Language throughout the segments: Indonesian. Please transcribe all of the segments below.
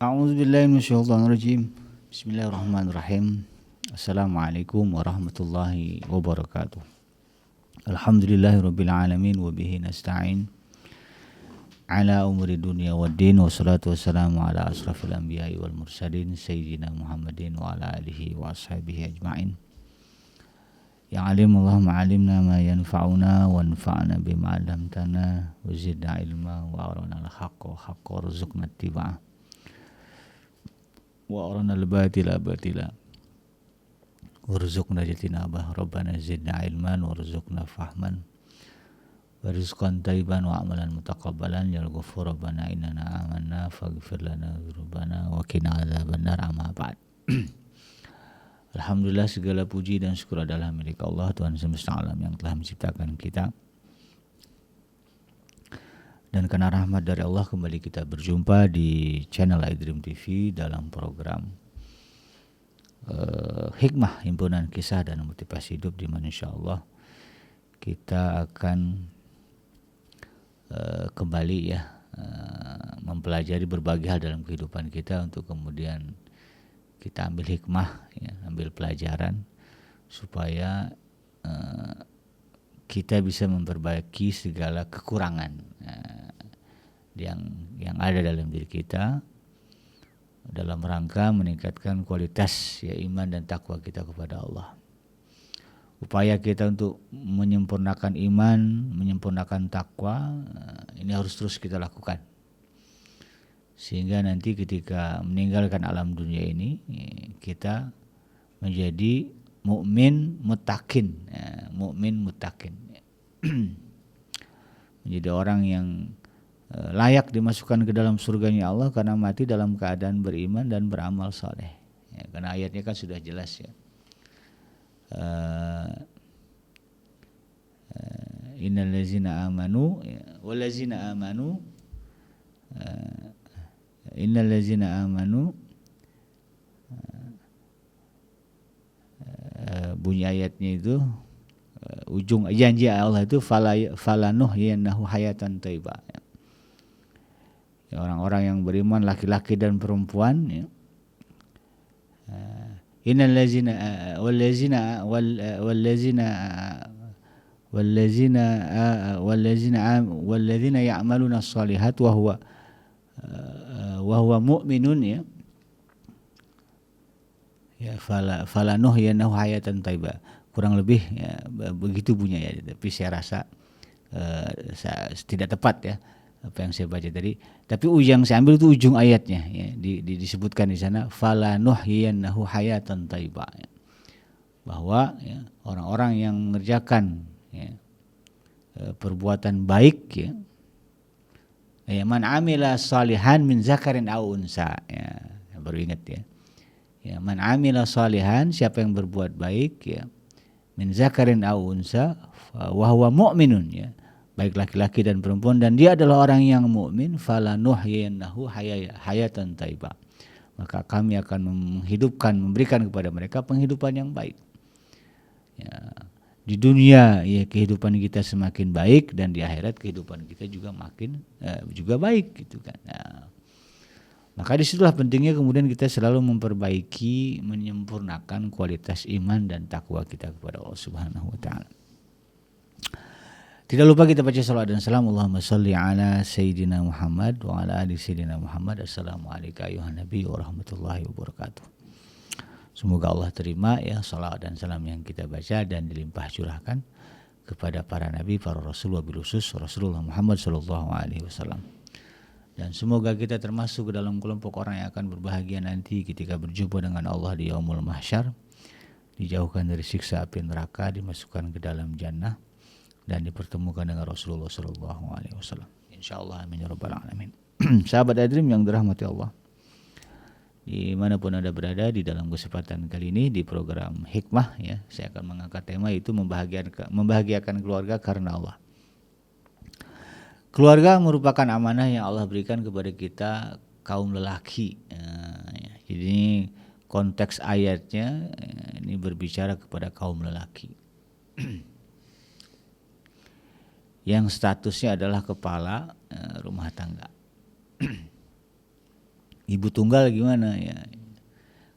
A'udzubillahi minasyaitonirrajim. Bismillahirrahmanirrahim. Assalamualaikum warahmatullahi wabarakatuh. Alhamdulillahirabbil alamin wa bihi nasta'in ala umuri dunya waddin wassalatu wassalamu ala asrafil anbiya'i wal mursalin sayyidina Muhammadin wa ala alihi wa ashabihi ajma'in. Ya alim Allahumma alimna ma yanfa'una wa anfa'na bima 'allamtana wa zidna ilma wa arina al-haqqa haqqa warzuqna ittiba'ah wa arina al-batila batila warzuqna jatinabah. Rabbana zidna ilman warzuqna fahman warizqan thayyiban wa amalan mutaqabbalan ya ghafur rabbana innana amanna faghfir lana dzunubana wa qina adzabannar. Amma ba'd. Alhamdulillah, segala puji dan syukur adalah milik Allah, Tuhan semesta alam yang telah menciptakan kita. Dan karena rahmat dari Allah kembali kita berjumpa di channel iDream TV dalam program Hikmah, himpunan kisah dan motivasi hidup, di mana insyaallah kita akan kembali mempelajari berbagai hal dalam kehidupan kita untuk kemudian kita ambil hikmah, ambil pelajaran supaya kita bisa memperbaiki segala kekurangan yang ada dalam diri kita dalam rangka meningkatkan kualitas iman dan takwa kita kepada Allah. Upaya kita untuk menyempurnakan iman, menyempurnakan takwa, ini harus terus kita lakukan. Sehingga nanti ketika meninggalkan alam dunia ini, kita menjadi mukmin muttaqin, menjadi orang yang layak dimasukkan ke dalam surganya Allah karena mati dalam keadaan beriman dan beramal saleh. Karena ayatnya kan sudah jelas ya. Innal ladzina amanu wallazina amanu innal ladzina amanu, bunyi ayatnya itu ujung janji Allah itu falanuhyiyannahu hayatan thayyibah. Orang-orang yang beriman, laki-laki dan perempuan, innal ladzina walladzina ya'maluna shalihat wa huwa mu'minun falanuhyiyannahu hayatan thayyibah. Kurang lebih begitu bunyi ya, tapi saya rasa tidak tepat ya apa yang saya baca tadi. Tapi yang saya ambil itu ujung ayatnya disebutkan di sana falanuhyiyannahu hayatan thayyibah, bahwa orang-orang yang mengerjakan perbuatan baik man amila salihan min zakarin aw unsa, baru ingat man amila salihan, siapa yang berbuat baik min zakarin aw unsa wa huwa mu'minun, baik laki-laki dan perempuan, dan dia adalah orang yang mukmin, falanuhyiyannahu hayatan thayyibah, maka kami akan memberikan kepada mereka penghidupan yang baik. Di dunia kehidupan kita semakin baik, dan di akhirat kehidupan kita juga makin juga baik gitu kan. Maka disitulah pentingnya kemudian kita selalu memperbaiki, menyempurnakan kualitas iman dan takwa kita kepada Allah Subhanahu wa taala. Tidak lupa kita baca salawat dan salam, Allahumma shalli ala sayyidina Muhammad wa ala ali sayyidina Muhammad. Assalamualaikum ayuhan nabi warahmatullahi wabarakatuh. Semoga Allah terima salawat dan salam yang kita baca dan dilimpah curahkan kepada para nabi, para rasul, wabil khusus Rasulullah Muhammad sallallahu alaihi wasallam. Dan semoga kita termasuk ke dalam kelompok orang yang akan berbahagia nanti ketika berjumpa dengan Allah di yaumul mahsyar, dijauhkan dari siksa api neraka, dimasukkan ke dalam jannah, dan dipertemukan dengan Rasulullah sallallahu alaihi wasallam. Insyaallah, amin ya rabbal alamin. Sahabat iDream yang dirahmati Allah, dimanapun Anda berada, di dalam kesempatan kali ini di program Hikmah saya akan mengangkat tema itu membahagiakan keluarga karena Allah. Keluarga merupakan amanah yang Allah berikan kepada kita kaum lelaki. Jadi konteks ayatnya ini berbicara kepada kaum lelaki yang statusnya adalah kepala rumah tangga. Ibu tunggal gimana ya?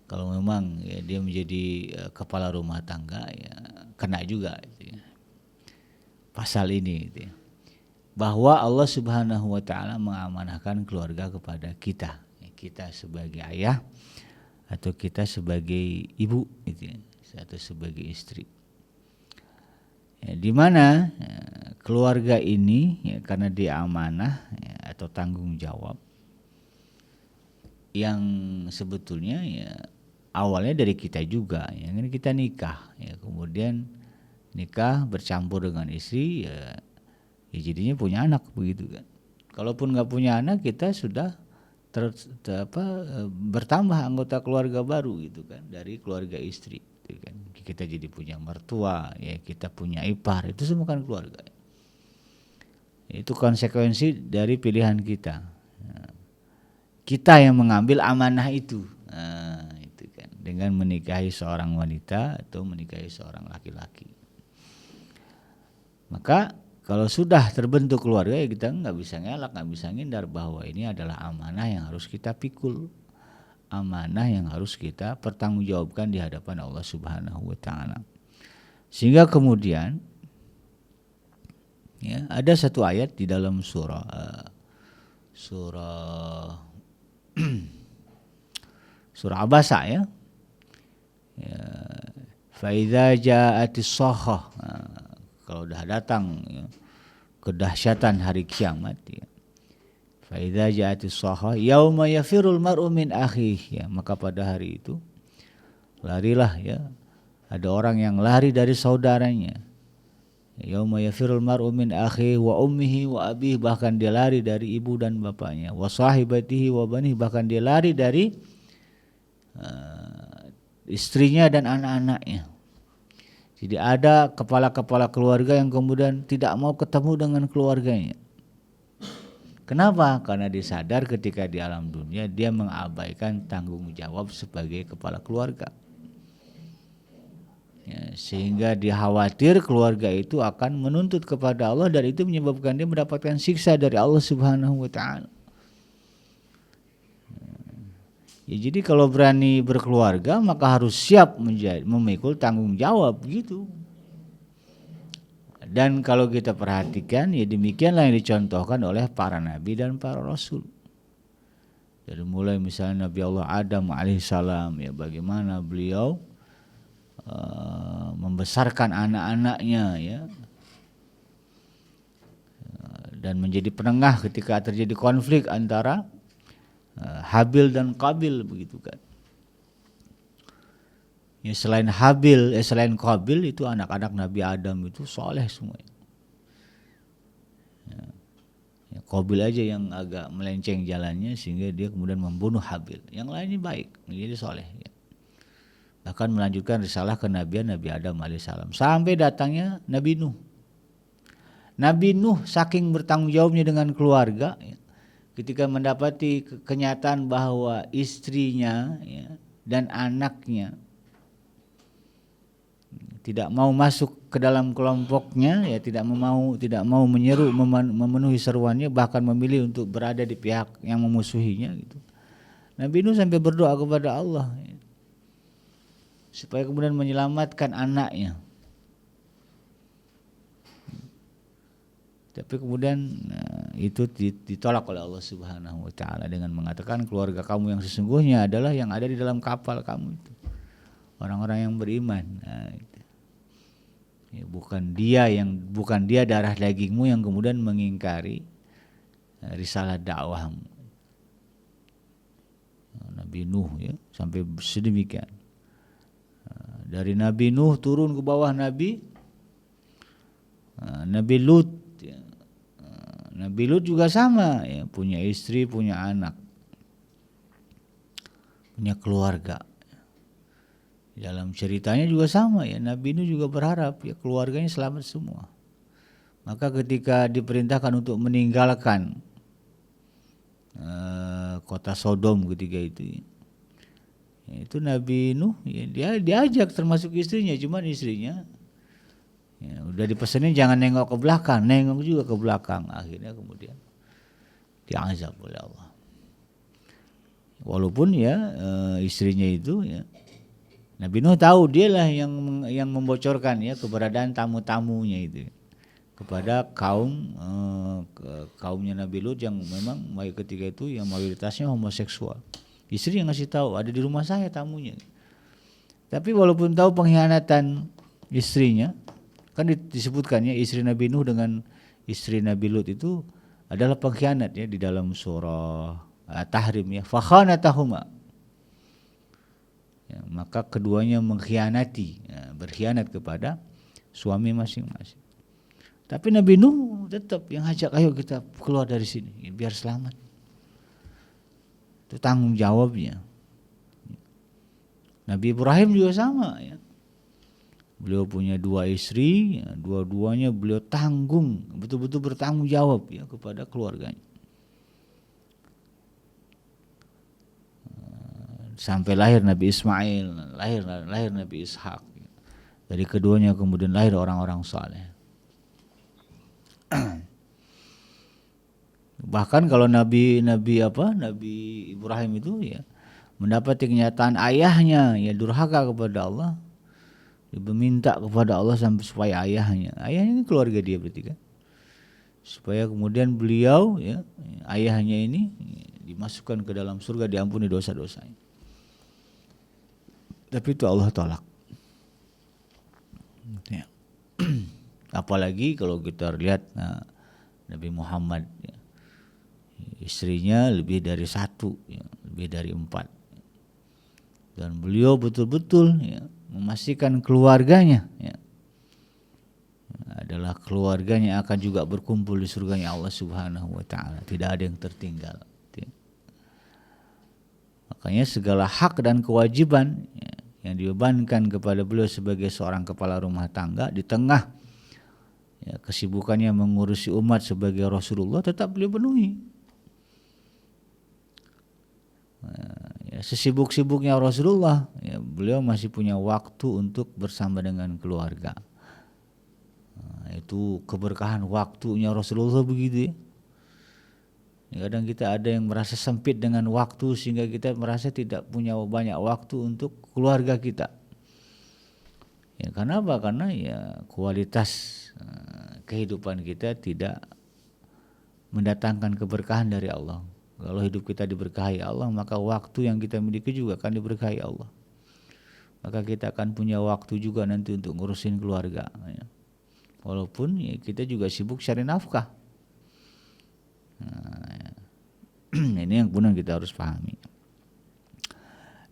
Kalau memang ya dia menjadi kepala rumah tangga ya kena juga gitu ya, pasal ini gitu ya. Bahwa Allah Subhanahu wa taala mengamanahkan keluarga kepada kita. Kita sebagai ayah atau kita sebagai ibu gitu ya, atau sebagai istri. Ya, di mana keluarga ini ya, karena dia amanah ya, atau tanggung jawab yang sebetulnya ya awalnya dari kita juga ya, kan kita nikah ya, kemudian nikah bercampur dengan istri ya, ya jadinya punya anak begitu kan. Kalaupun nggak punya anak kita sudah bertambah anggota keluarga baru gitu kan dari keluarga istri gitu kan. Kita jadi punya mertua ya, kita punya ipar, itu semua kan keluarga. Itu konsekuensi dari pilihan kita. Kita yang mengambil amanah itu. Itu kan dengan menikahi seorang wanita atau menikahi seorang laki-laki. Maka kalau sudah terbentuk keluarga ya kita nggak bisa ngelak, nggak bisa ngindar bahwa ini adalah amanah yang harus kita pikul, amanah yang harus kita pertanggungjawabkan di hadapan Allah Subhanahu wa taala. Sehingga kemudian ya, ada satu ayat di dalam surah surah Abasa ya. Fa idza ja'atis shakhah, kalau dah datang ya, kedahsyatan hari kiamat ya. Fa idza ja'atis shakhah yauma yafirul mar'u min akhihi, ya, maka pada hari itu larilah ya, ada orang yang lari dari saudaranya. Yauma yafirul mar'u min akhihi wa ummihi wa abihi, bahkan dia lari dari ibu dan bapaknya, wa sahibatihi wa banihi, bahkan dia lari dari istrinya dan anak-anaknya. Jadi ada kepala-kepala keluarga yang kemudian tidak mau ketemu dengan keluarganya. Kenapa? Karena dia sadar ketika di alam dunia dia mengabaikan tanggung jawab sebagai kepala keluarga. Ya, sehingga dia khawatir keluarga itu akan menuntut kepada Allah dan itu menyebabkan dia mendapatkan siksa dari Allah Subhanahu wa taala. Ya, jadi kalau berani berkeluarga maka harus siap memikul tanggung jawab gitu. Dan kalau kita perhatikan ya demikianlah yang dicontohkan oleh para nabi dan para rasul. Dari mulai misalnya Nabi Allah Adam alaihissalam ya, bagaimana beliau membesarkan anak-anaknya ya, dan menjadi penengah ketika terjadi konflik antara Habil dan Qabil begitu kan. Ya, selain Qabil itu anak-anak Nabi Adam itu soleh semua. Ya, Qabil aja yang agak melenceng jalannya sehingga dia kemudian membunuh Habil. Yang lainnya baik, menjadi soleh. Ya. Bahkan melanjutkan risalah kenabian Nabi Adam alaihissalam sampai datangnya Nabi Nuh. Nabi Nuh saking bertanggung jawabnya dengan keluarga. Ya, ketika mendapati kenyataan bahwa istrinya ya, dan anaknya tidak mau masuk ke dalam kelompoknya, ya tidak mau menyeru memenuhi seruannya, bahkan memilih untuk berada di pihak yang memusuhinya gitu. Nabi Nuh sampai berdoa kepada Allah ya, supaya kemudian menyelamatkan anaknya. Tapi kemudian itu ditolak oleh Allah Subhanahu wa taala dengan mengatakan keluarga kamu yang sesungguhnya adalah yang ada di dalam kapal kamu itu. Orang-orang yang beriman. Nah, itu. Ya, bukan dia darah dagingmu yang kemudian mengingkari risalah dakwahmu. Nabi Nuh ya sampai sedemikian. Dari Nabi Nuh turun ke bawah Nabi Lut. Nabi Lut juga sama ya, punya istri, punya anak, punya keluarga. Dalam ceritanya juga sama ya, Nabi Nuh juga berharap ya keluarganya selamat semua. Maka ketika diperintahkan untuk meninggalkan kota Sodom ketika itu ya, itu Nabi Nuh ya, dia diajak termasuk istrinya, cuman istrinya ya, udah dipesenin jangan nengok ke belakang, nengok juga ke belakang. Akhirnya kemudian diazab oleh Allah. Walaupun ya istrinya itu ya, Nabi Nuh tahu dialah yang membocorkan ya keberadaan tamu-tamunya itu kepada kaumnya Nabi Lut yang memang ketika itu yang mayoritasnya homoseksual. Istri yang ngasih tahu ada di rumah saya tamunya. Tapi walaupun tahu pengkhianatan istrinya, kan disebutkan ya istri Nabi Nuh dengan istri Nabi Lut itu adalah pengkhianat ya di dalam surah Tahrim ya, fakhanatahuma. Ya, maka keduanya mengkhianati, ya, berkhianat kepada suami masing-masing. Tapi Nabi Nuh tetap yang ajak, ayo kita keluar dari sini ya, biar selamat. Itu tanggung jawabnya. Nabi Ibrahim juga sama ya. Beliau punya 2 istri, ya, dua-duanya beliau tanggung, betul-betul bertanggung jawab ya kepada keluarganya. Sampai lahir Nabi Ismail, lahir Nabi Ishak. Dari keduanya kemudian lahir orang-orang saleh. Bahkan kalau Nabi Ibrahim itu ya mendapat kenyataan ayahnya ya durhaka kepada Allah, dia meminta kepada Allah sampai supaya ayahnya ini keluarga dia berarti kan, supaya kemudian beliau ya ayahnya ini dimasukkan ke dalam surga, diampuni dosa-dosanya. Tapi itu Allah tolak. Ya. Apalagi kalau kita lihat Nabi Muhammad ya, istrinya lebih dari 1 ya, lebih dari 4, dan beliau betul-betul ya, memastikan keluarganya ya, adalah keluarganya akan juga berkumpul di surganya Allah Subhanahu wa taala, tidak ada yang tertinggal ya. Makanya segala hak dan kewajiban ya, yang dibebankan kepada beliau sebagai seorang kepala rumah tangga di tengah ya, kesibukannya mengurusi umat sebagai Rasulullah, tetap beliau penuhi. Ya, sesibuk-sibuknya Rasulullah ya, beliau masih punya waktu untuk bersama dengan keluarga. Itu keberkahan waktunya Rasulullah begitu ya. Kadang kita ada yang merasa sempit dengan waktu sehingga kita merasa tidak punya banyak waktu untuk keluarga kita. Ya, karena apa? Karena ya kualitas kehidupan kita tidak mendatangkan keberkahan dari Allah. Kalau hidup kita diberkahi Allah, maka waktu yang kita miliki juga akan diberkahi Allah. Maka kita akan punya waktu juga nanti untuk ngurusin keluarga. Ya. Walaupun ya, kita juga sibuk cari nafkah. Ini yang benar kita harus pahami.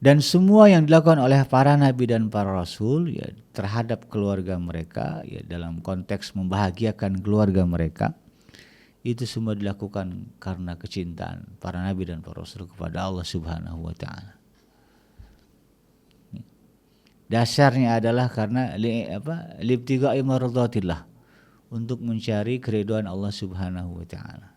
Dan semua yang dilakukan oleh para nabi dan para rasul ya terhadap keluarga mereka ya dalam konteks membahagiakan keluarga mereka, itu semua dilakukan karena kecintaan para nabi dan para rasul kepada Allah Subhanahu wa taala. Dasarnya adalah karena libtiga'i mardatillah, untuk mencari keridhaan Allah Subhanahu wa taala.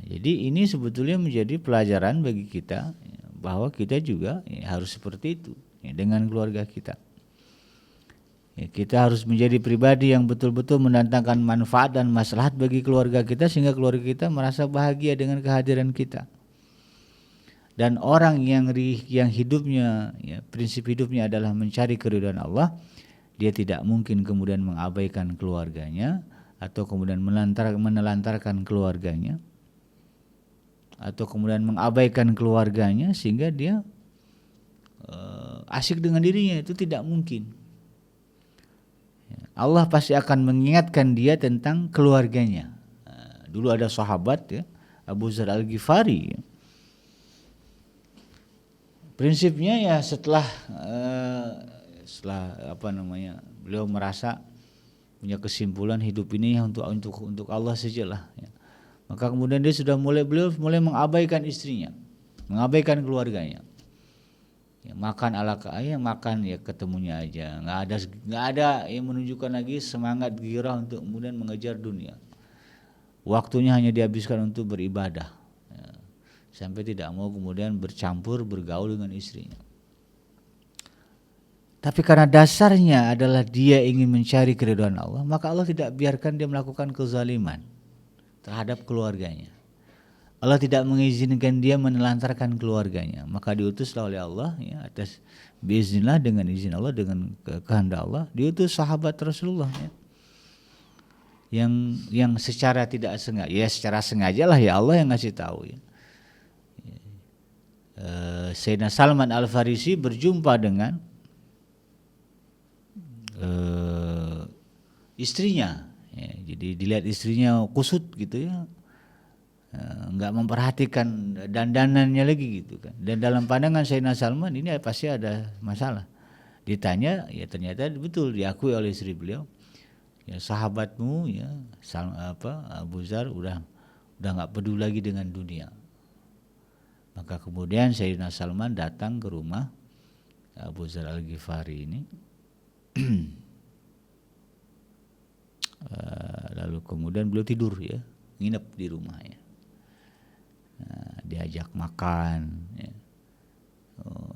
Jadi ini sebetulnya menjadi pelajaran bagi kita bahwa kita juga harus seperti itu dengan keluarga kita. Kita harus menjadi pribadi yang betul-betul mendatangkan manfaat dan maslahat bagi keluarga kita sehingga keluarga kita merasa bahagia dengan kehadiran kita. Dan orang yang hidupnya prinsip hidupnya adalah mencari keridhaan Allah, dia tidak mungkin kemudian mengabaikan keluarganya atau kemudian menelantarkan keluarganya, atau kemudian mengabaikan keluarganya sehingga dia asyik dengan dirinya, itu tidak mungkin. Allah pasti akan mengingatkan dia tentang keluarganya. Dulu ada sahabat ya, Abu Dzar Al-Ghifari. Prinsipnya ya setelah beliau merasa punya kesimpulan hidup ini untuk Allah sajalah ya. Maka kemudian beliau mulai mengabaikan istrinya, mengabaikan keluarganya. Ya, makan ala makan ya ketemunya aja, nggak ada yang menunjukkan lagi semangat gairah untuk kemudian mengejar dunia. Waktunya hanya dihabiskan untuk beribadah, ya, sampai tidak mau kemudian bergaul dengan istrinya. Tapi karena dasarnya adalah dia ingin mencari keridhaan Allah, maka Allah tidak biarkan dia melakukan kezaliman terhadap keluarganya. Allah tidak mengizinkan dia menelantarkan keluarganya, maka diutuslah oleh Allah ya, atas biiznillah, dengan izin Allah, dengan kehendak Allah, diutus sahabat Rasulullah ya, yang secara tidak sengaja, ya secara sengaja lah ya Allah yang ngasih tahu ya. Sayyidina Salman Al-Farisi berjumpa dengan istrinya ya, jadi dilihat istrinya kusut gitu ya, nggak memperhatikan dandanannya lagi gitu kan, dan dalam pandangan Sayyidina Salman ini pasti ada masalah. Ditanya ya ternyata betul diakui oleh istri beliau, ya sahabatmu ya Abu Dzar udah nggak peduli lagi dengan dunia. Maka kemudian Sayyidina Salman datang ke rumah Abu Dzar Al-Ghifari ini lalu kemudian beliau tidur ya, nginep di rumahnya. Diajak makan ya.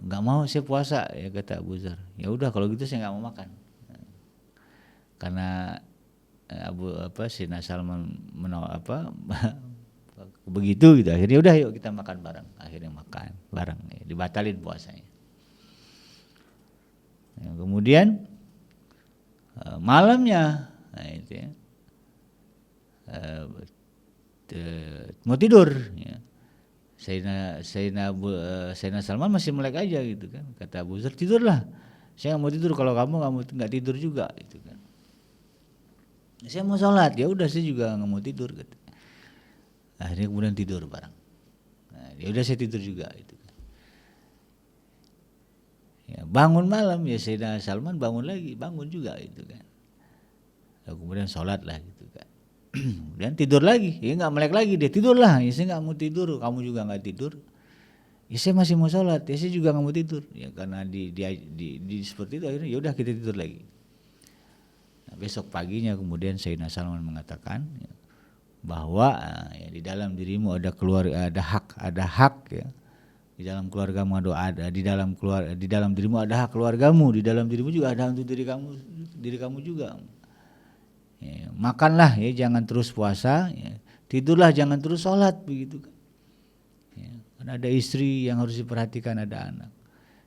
Nggak mau, saya puasa ya kata Abu Dzar. Ya udah kalau gitu saya nggak mau makan. Karena Sayyidina Salman begitu gitu, akhirnya udah yuk kita makan bareng. Akhirnya makan bareng ya, dibatalin puasanya. Ya, kemudian malamnya itu ya, mau tidur ya. Sayyidina Salman masih melek aja gitu kan. Kata Abu Dzar, tidurlah. Saya nggak mau tidur kalau kamu nggak tidur juga gitu kan. Saya mau sholat, ya udah saya juga nggak mau tidur gitu. Akhirnya kemudian tidur bareng. Nah, ya udah saya tidur juga gitu kan. Ya, bangun malam ya Sayyidina Salman bangun juga gitu kan. Lalu kemudian sholat lah gitu kan. Kemudian tidur lagi, ya nggak melek lagi, dia tidurlah. Ya saya nggak mau tidur, kamu juga nggak tidur. Ya saya masih mau sholat, ya saya juga nggak mau tidur. Ya karena di seperti itu akhirnya ya udah kita tidur lagi. Nah, besok paginya kemudian Sayyidina Salman mengatakan ya, bahwa ya, di dalam dirimu ada hak ya. Di dalam keluargamu ada di dalam dirimu ada hak keluargamu, di dalam dirimu juga ada untuk diri kamu juga. Ya, makanlah ya, jangan terus puasa ya. Tidurlah, jangan terus sholat begitu kan ya, karena ada istri yang harus diperhatikan, ada anak.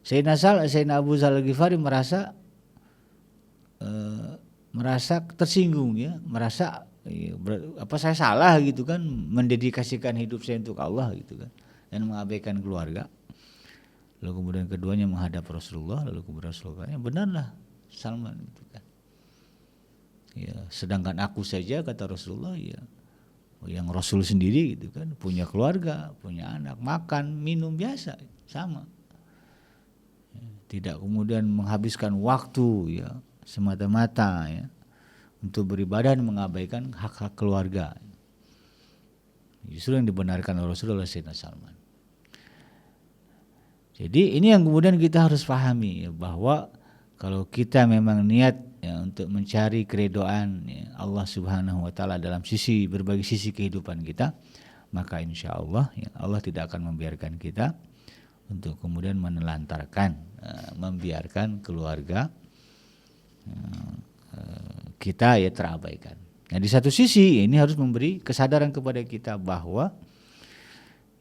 Sayyidina Abu Dzar Al-Ghifari merasa tersinggung ya, merasa ya, saya salah gitu kan, mendedikasikan hidup saya untuk Allah gitu kan, dan mengabaikan keluarga. Lalu kemudian keduanya menghadap Rasulullah, lalu kemudian Rasulullah, ya benarlah Salman itu kan. Ya, sedangkan aku saja kata Rasulullah ya, yang Rasul sendiri gitu kan, punya keluarga, punya anak, makan, minum biasa sama. Ya, tidak kemudian menghabiskan waktu ya semata-mata ya untuk beribadah dan mengabaikan hak-hak keluarga. Justru yang dibenarkan oleh Rasulullah Sayyidina Salman. Jadi ini yang kemudian kita harus pahami ya, bahwa kalau kita memang niat ya, untuk mencari keridhaan ya, Allah Subhanahu wa taala dalam berbagai sisi kehidupan kita, maka insya Allah ya, Allah tidak akan membiarkan kita untuk kemudian menelantarkan, membiarkan keluarga kita ya terabaikan. Nah, di satu sisi ini harus memberi kesadaran kepada kita bahwa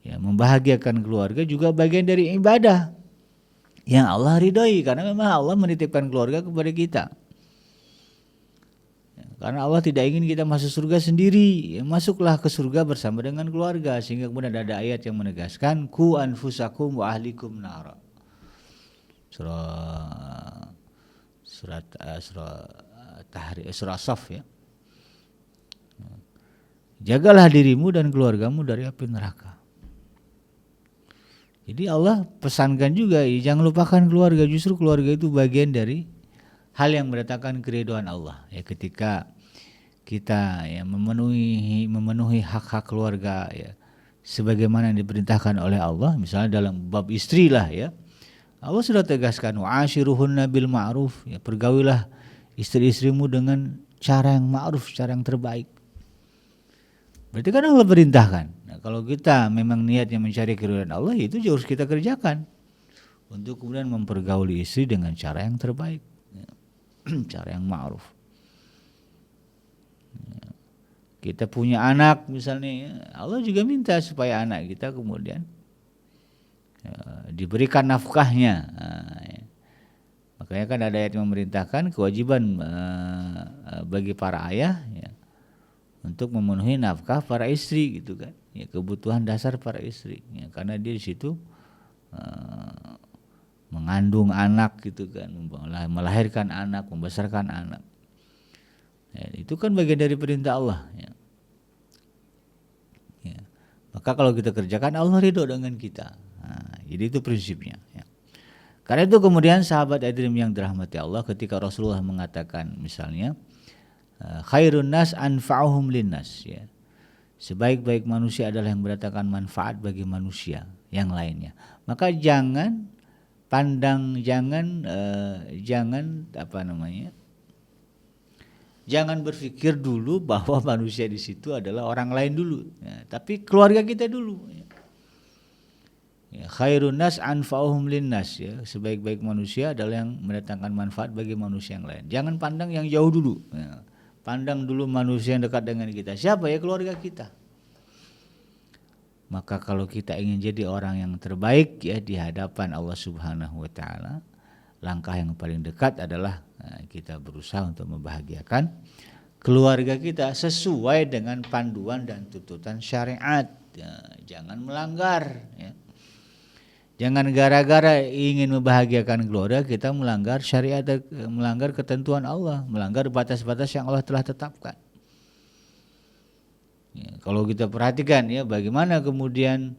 ya, membahagiakan keluarga juga bagian dari ibadah yang Allah ridhoi, karena memang Allah menitipkan keluarga kepada kita. Ya, karena Allah tidak ingin kita masuk surga sendiri, ya, masuklah ke surga bersama dengan keluarga, sehingga kemudian ada ayat yang menegaskan ku anfusakum wa ahlikum nara. Surah Saf ya. Jagalah dirimu dan keluargamu dari api neraka. Jadi Allah pesankan juga, ya, jangan lupakan keluarga. Justru keluarga itu bagian dari hal yang mendatangkan keridhaan Allah. Ya, ketika kita ya memenuhi hak-hak keluarga ya, sebagaimana yang diperintahkan oleh Allah, misalnya dalam bab istri lah ya, Allah sudah tegaskan wa'ashiruhunna bil ma'ruf, ya, pergaulilah istri-istrimu dengan cara yang ma'ruf, cara yang terbaik. Berarti kan Allah perintahkan. Nah, kalau kita memang niatnya mencari keridhaan Allah, itu harus kita kerjakan untuk kemudian mempergauli istri dengan cara yang terbaik, ya. Cara yang ma'ruf. Ya. kita punya anak misalnya, Allah juga minta supaya anak kita kemudian diberikan nafkahnya. Ya. Makanya kan ada ayat yang memerintahkan kewajiban bagi para ayah ya, untuk memenuhi nafkah para istri gitu kan, ya, kebutuhan dasar para istri ya, karena dia di situ mengandung anak gitu kan, melahirkan anak, membesarkan anak ya, itu kan bagian dari perintah Allah ya. Ya. Maka kalau kita kerjakan Allah ridho dengan kita. Nah, jadi itu prinsipnya ya. Karena itu kemudian sahabat hadirin yang dirahmati Allah, ketika Rasulullah mengatakan misalnya khairun nas anfa'uhum linnas ya. Sebaik-baik manusia adalah yang mendatangkan manfaat bagi manusia yang lainnya. Maka jangan pandang, jangan jangan berpikir dulu bahwa manusia di situ adalah orang lain dulu ya, tapi keluarga kita dulu ya. Ya, khairun nas anfa'uhum linnas ya, sebaik-baik manusia adalah yang mendatangkan manfaat bagi manusia yang lain. Jangan pandang yang jauh dulu ya. Pandang dulu manusia yang dekat dengan kita. Siapa ya? Keluarga kita. Maka kalau kita ingin jadi orang yang terbaik ya di hadapan Allah Subhanahu wa taala, langkah yang paling dekat adalah kita berusaha untuk membahagiakan keluarga kita sesuai dengan panduan dan tuntutan syariat ya, jangan melanggar ya. Jangan gara-gara ingin membahagiakan keluarga kita melanggar syariat, melanggar ketentuan Allah, melanggar batas-batas yang Allah telah tetapkan. Ya, kalau kita perhatikan ya bagaimana kemudian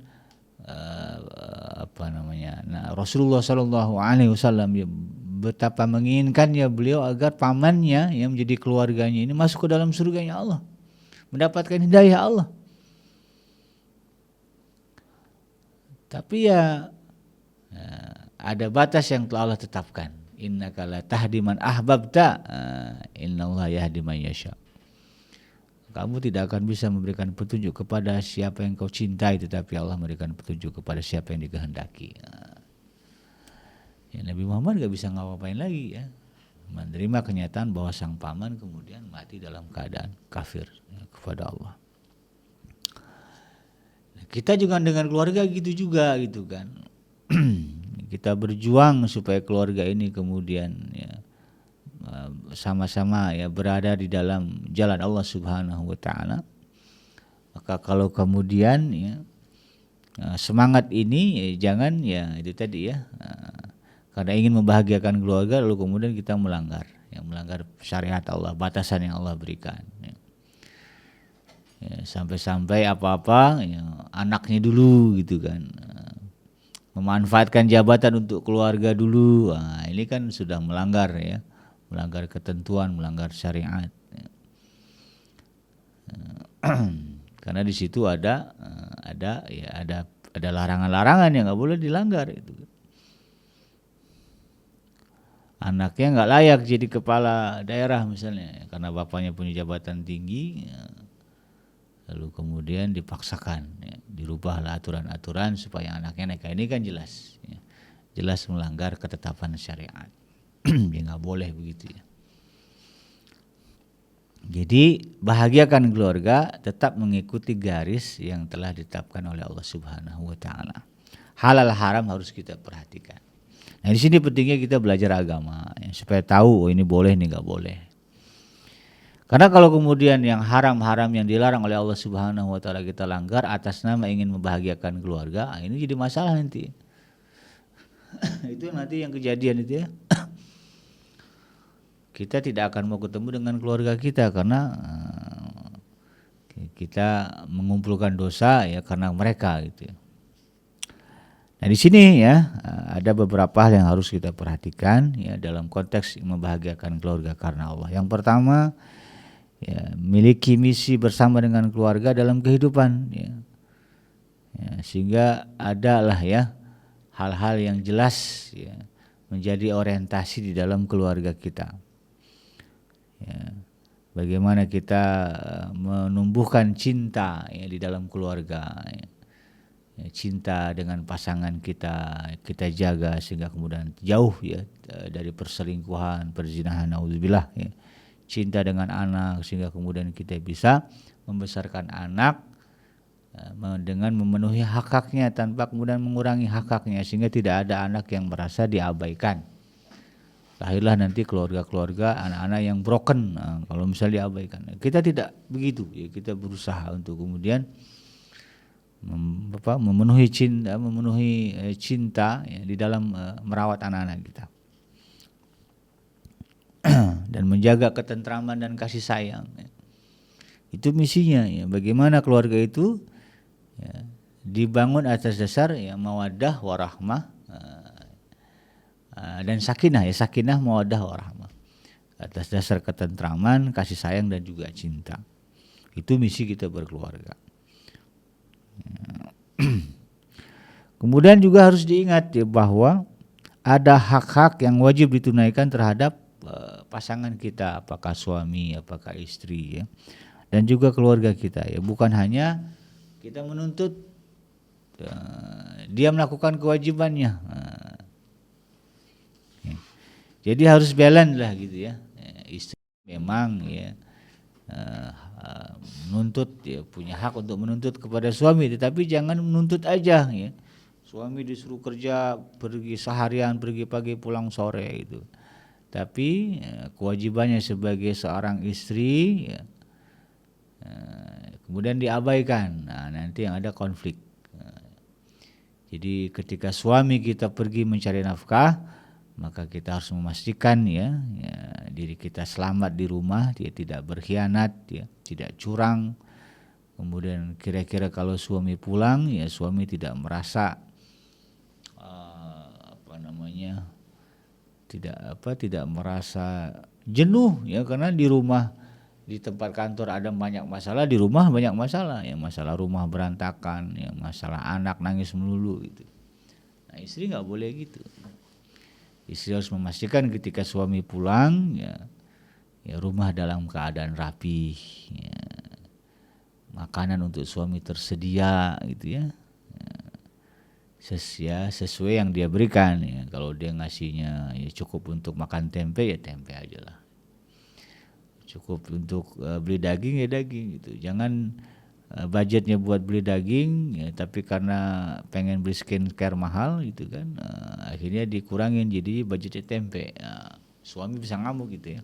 Rasulullah SAW ya, betapa menginginkannya beliau agar pamannya yang menjadi keluarganya ini masuk ke dalam surganya Allah, mendapatkan hidayah Allah. Tapi ya ada batas yang telah Allah tetapkan. Innaka la tahdi man ahbabta, innallaha yahdi man yasha. Kamu tidak akan bisa memberikan petunjuk kepada siapa yang kau cintai, tetapi Allah memberikan petunjuk kepada siapa yang dikehendaki. Ya, Nabi Muhammad gak bisa ngapain lagi ya, menerima kenyataan bahwa sang paman kemudian mati dalam keadaan kafir ya, kepada Allah. Nah, kita juga dengan keluarga gitu juga gitu kan. Kita berjuang supaya keluarga ini kemudian ya, sama-sama ya berada di dalam jalan Allah Subhanahu wa taala. Maka kalau kemudian ya, semangat ini ya, jangan ya itu tadi ya, karena ingin membahagiakan keluarga lalu kemudian kita melanggar syariat Allah, batasan yang Allah berikan ya. Ya, sampai-sampai apa-apa ya, anaknya dulu gitu kan, memanfaatkan jabatan untuk keluarga dulu. Nah, ini kan sudah melanggar ya, melanggar ketentuan, melanggar syariat ya. Karena di situ ada larangan-larangan yang nggak boleh dilanggar itu. Anaknya nggak layak jadi kepala daerah misalnya karena bapaknya punya jabatan tinggi ya. Lalu kemudian dipaksakan ya, dirubahlah aturan-aturan supaya anaknya naik. Ini kan jelas ya, jelas melanggar ketetapan syariat. Ya nggak boleh begitu ya. Jadi bahagiakan keluarga tetap mengikuti garis yang telah ditetapkan oleh Allah Subhanahu wa taala. Halal haram harus kita perhatikan. Nah, di sini pentingnya kita belajar agama ya, supaya tahu ini boleh, ini nggak boleh. Karena kalau kemudian yang haram-haram yang dilarang oleh Allah Subhanahu wa taala kita langgar atas nama ingin membahagiakan keluarga, ini jadi masalah nanti. Itu nanti yang kejadian itu ya. Kita tidak akan mau ketemu dengan keluarga kita karena kita mengumpulkan dosa ya karena mereka gitu ya. Nah, di sini ya ada beberapa hal yang harus kita perhatikan ya dalam konteks membahagiakan keluarga karena Allah. Yang pertama ya, miliki misi bersama dengan keluarga dalam kehidupan ya. Ya, sehingga adalah ya hal-hal yang jelas ya menjadi orientasi di dalam keluarga kita. Ya, bagaimana kita menumbuhkan cinta ya di dalam keluarga ya. Ya, cinta dengan pasangan kita jaga sehingga kemudian jauh ya dari perselingkuhan, perzinahan, naudzubillah ya. cinta dengan anak, sehingga kemudian kita bisa membesarkan anak dengan memenuhi hak-haknya tanpa kemudian mengurangi hak-haknya, sehingga tidak ada anak yang merasa diabaikan. Lahirlah nanti keluarga-keluarga anak-anak yang broken kalau misalnya diabaikan. Kita tidak begitu ya, kita berusaha untuk kemudian memenuhi cinta ya, di dalam merawat anak-anak kita dan menjaga ketentraman dan kasih sayang ya. Itu misinya ya, bagaimana keluarga itu ya, dibangun atas dasar ya mawaddah warahmah dan sakinah ya, sakinah mawaddah warahmah, atas dasar ketentraman, kasih sayang dan juga cinta. Itu misi kita berkeluarga. Kemudian juga harus diingat ya bahwa ada hak-hak yang wajib ditunaikan terhadap pasangan kita, apakah suami, apakah istri ya, dan juga keluarga kita ya. Bukan hanya kita menuntut dia melakukan kewajibannya. Jadi harus balance lah gitu ya. Istri memang ya menuntut ya, punya hak untuk menuntut kepada suami, tetapi jangan menuntut aja ya. Suami disuruh kerja, pergi seharian, pergi pagi pulang sore itu. Tapi kewajibannya sebagai seorang istri ya, kemudian diabaikan. Nah, nanti yang ada konflik. Jadi ketika suami kita pergi mencari nafkah, maka kita harus memastikan ya diri kita selamat di rumah, dia tidak berkhianat, ya, tidak curang. Kemudian kira-kira kalau suami pulang ya suami tidak merasa tidak merasa jenuh ya, karena di rumah, di tempat kantor ada banyak masalah, di rumah banyak masalah ya, masalah rumah berantakan ya, masalah anak nangis melulu gitu. Nah, istri nggak boleh gitu. Istri harus memastikan ketika suami pulang ya rumah dalam keadaan rapi ya, makanan untuk suami tersedia gitu ya, sesuai yang dia berikan ya. Kalau dia ngasihnya ya cukup untuk makan tempe ya tempe aja lah, cukup untuk beli daging ya daging gitu. Jangan budgetnya buat beli daging ya, tapi karena pengen beli skincare mahal gitu kan, akhirnya dikurangin jadi budgetnya tempe. Suami bisa ngamuk gitu ya.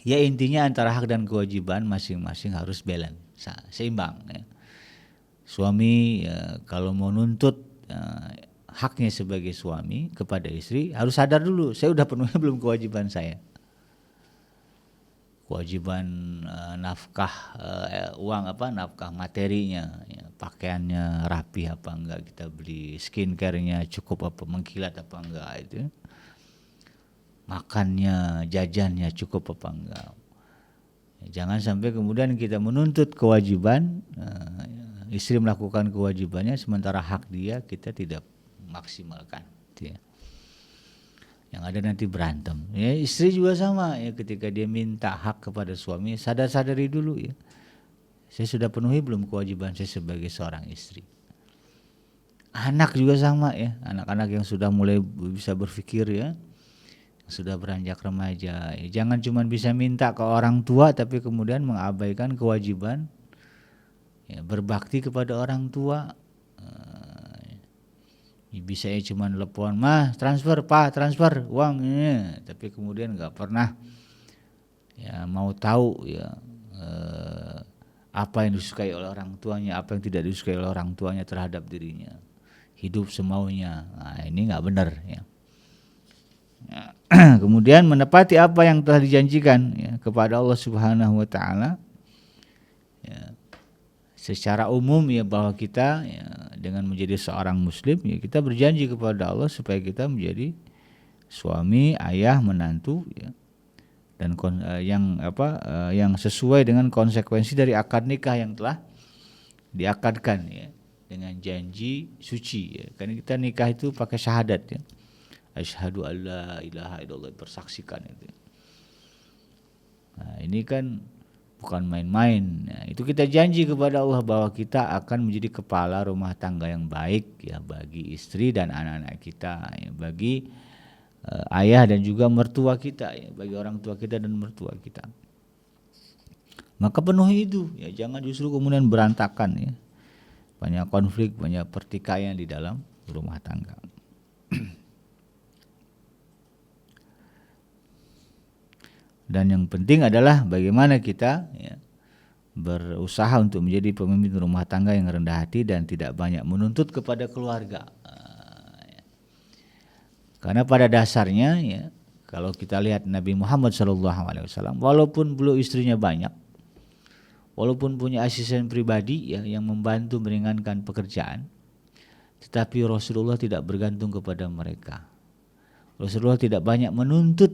Ya intinya antara hak dan kewajiban masing-masing harus balance, seimbang ya. Suami kalau mau nuntut haknya sebagai suami kepada istri, harus sadar dulu, saya udah penuhi belum kewajiban saya. Kewajiban nafkah uang nafkah materinya ya, pakaiannya rapi apa enggak, kita beli skincare-nya cukup apa, mengkilat apa enggak itu, makannya jajannya cukup apa enggak. Jangan sampai kemudian kita menuntut kewajiban, istri melakukan kewajibannya sementara hak dia kita tidak maksimalkan gitu ya. Yang ada nanti berantem ya. Istri juga sama ya, ketika dia minta hak kepada suami, sadari dulu ya, saya sudah penuhi belum kewajiban saya sebagai seorang istri. Anak juga sama ya, anak-anak yang sudah mulai bisa berpikir ya, sudah beranjak remaja ya, jangan cuma bisa minta ke orang tua tapi kemudian mengabaikan kewajiban ya, berbakti kepada orang tua. Bisa cuma telepon, mah transfer, pak transfer uang ini, tapi kemudian nggak pernah ya mau tahu ya apa yang disukai oleh orang tuanya, apa yang tidak disukai oleh orang tuanya terhadap dirinya, hidup semaunya. Nah, ini nggak benar ya. Kemudian menepati apa yang telah dijanjikan ya, kepada Allah Subhanahu wa taala ya, secara umum ya, bahwa kita ya, dengan menjadi seorang muslim ya, kita berjanji kepada Allah supaya kita menjadi suami, ayah, menantu ya, dan yang sesuai dengan konsekuensi dari akad nikah yang telah diakadkan ya, dengan janji suci ya. Karena kita nikah itu pakai syahadat ya, asyhadu alla ilaha illallah, bersaksikan itu. Nah, ini kan bukan main-main. Nah, itu kita janji kepada Allah bahwa kita akan menjadi kepala rumah tangga yang baik ya, bagi istri dan anak-anak kita ya, bagi ayah dan juga mertua kita, ya, bagi orang tua kita dan mertua kita. Maka penuhi itu, ya, jangan justru kemudian berantakan, ya. Banyak konflik, banyak pertikaian di dalam rumah tangga. Dan yang penting adalah bagaimana kita, ya, berusaha untuk menjadi pemimpin rumah tangga yang rendah hati dan tidak banyak menuntut kepada keluarga. Karena pada dasarnya, ya, kalau kita lihat Nabi Muhammad SAW, walaupun beliau istrinya banyak, walaupun punya asisten pribadi, ya, yang membantu meringankan pekerjaan, tetapi Rasulullah tidak bergantung kepada mereka. Rasulullah tidak banyak menuntut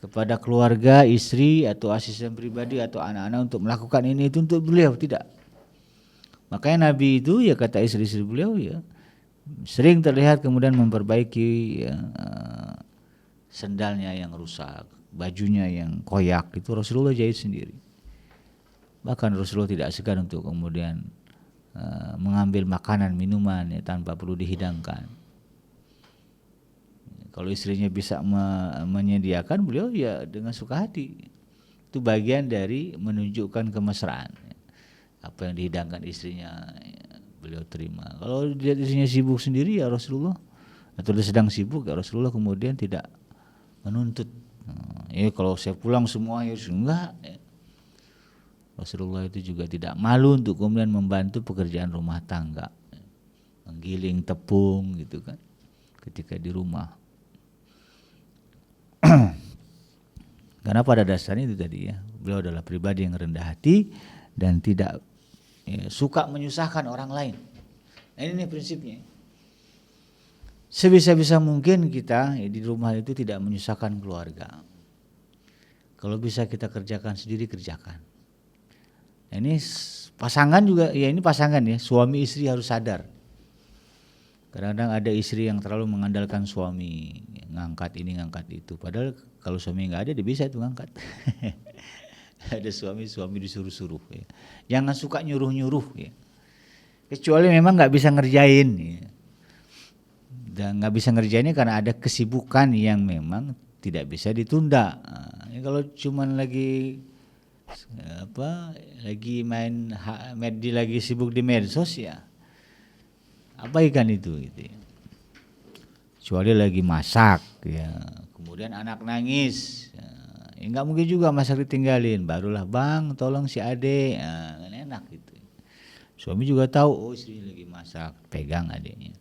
kepada keluarga, istri atau asisten pribadi atau anak-anak untuk melakukan ini itu untuk beliau, tidak. Makanya Nabi itu, ya, kata istri-istri beliau, ya, sering terlihat kemudian memperbaiki, ya, sendalnya yang rusak, bajunya yang koyak, itu Rasulullah jahit sendiri. Bahkan Rasulullah tidak segan untuk kemudian mengambil makanan, minuman, ya, tanpa perlu dihidangkan. Kalau istrinya bisa menyediakan, beliau ya dengan suka hati. Itu bagian dari menunjukkan kemesraan. Apa yang dihidangkan istrinya, ya, beliau terima. Kalau dia istrinya sibuk sendiri, ya Rasulullah, atau dia sedang sibuk, ya Rasulullah kemudian tidak menuntut. Ya kalau saya pulang semua, ya enggak. Ya. Rasulullah itu juga tidak malu untuk kemudian membantu pekerjaan rumah tangga, menggiling tepung gitu kan, ketika di rumah. Karena pada dasarnya itu tadi, ya, beliau adalah pribadi yang rendah hati dan tidak, ya, suka menyusahkan orang lain. Nah, ini prinsipnya. Sebisa-bisa mungkin kita, ya, di rumah itu tidak menyusahkan keluarga. Kalau bisa kita kerjakan sendiri, kerjakan. Nah, ini pasangan juga, ya ini pasangan, ya, suami istri harus sadar. Kadang-kadang ada istri yang terlalu mengandalkan suami, ngangkat ini ngangkat itu, padahal kalau suami nggak ada dia bisa itu ngangkat. Ada suami disuruh-suruh, ya. Jangan suka nyuruh-nyuruh, ya. Kecuali memang nggak bisa ngerjain, ya. Dan nggak bisa ngerjainnya karena ada kesibukan yang memang tidak bisa ditunda. Nah, kalau cuman lagi lagi sibuk di medsos, ya abaikan itu, gitu, ya. Kecuali lagi masak, ya, kemudian anak nangis, ya nggak mungkin juga masak ditinggalin, barulah bang tolong si ade, nah, kan enak gitu. Suami juga tahu, oh istri lagi masak, pegang adiknya.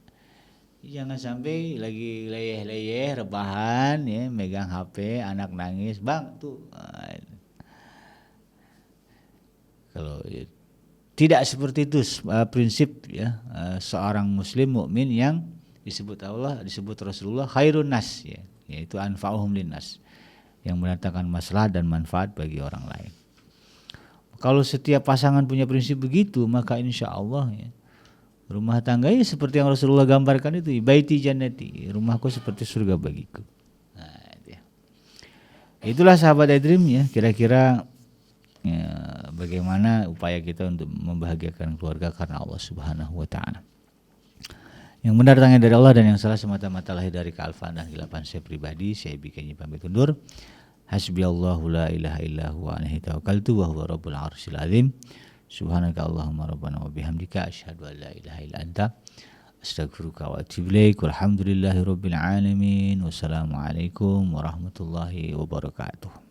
Jangan sampai lagi leyeh-leyeh rebahan, ya, megang HP, anak nangis, bang tuh. Kalau tidak seperti itu prinsip, ya, seorang muslim mukmin yang disebut Allah, disebut Rasulullah khairun nas, ya, yaitu anfa'uhum linnas, yang mendatangkan masalah dan manfaat bagi orang lain. Kalau setiap pasangan punya prinsip begitu, maka insya Allah, ya, rumah tangganya seperti yang Rasulullah gambarkan itu, baiti jannati, rumahku seperti surga bagiku. Nah, ya. Itulah sahabat iDream, ya, kira-kira, ya, bagaimana upaya kita untuk membahagiakan keluarga karena Allah Subhanahu wa taala. Yang benar datangnya dari Allah dan yang salah semata-mata lahir dari kealfaan dan kehilapan saya pribadi. Saya bikinnya pamit undur. Hasbiyallahu la ilaha illa huwa alaihi tawakkaltu wa huwa rabbul arsyil azim. Subhanaka Allahumma rabbana wa bihamdika asyhadu an la ilaha illa anta astaghfiruka wa atubu ilaik. Walhamdulillahi rabbil alamin. Wassalamualaikum warahmatullahi wabarakatuh.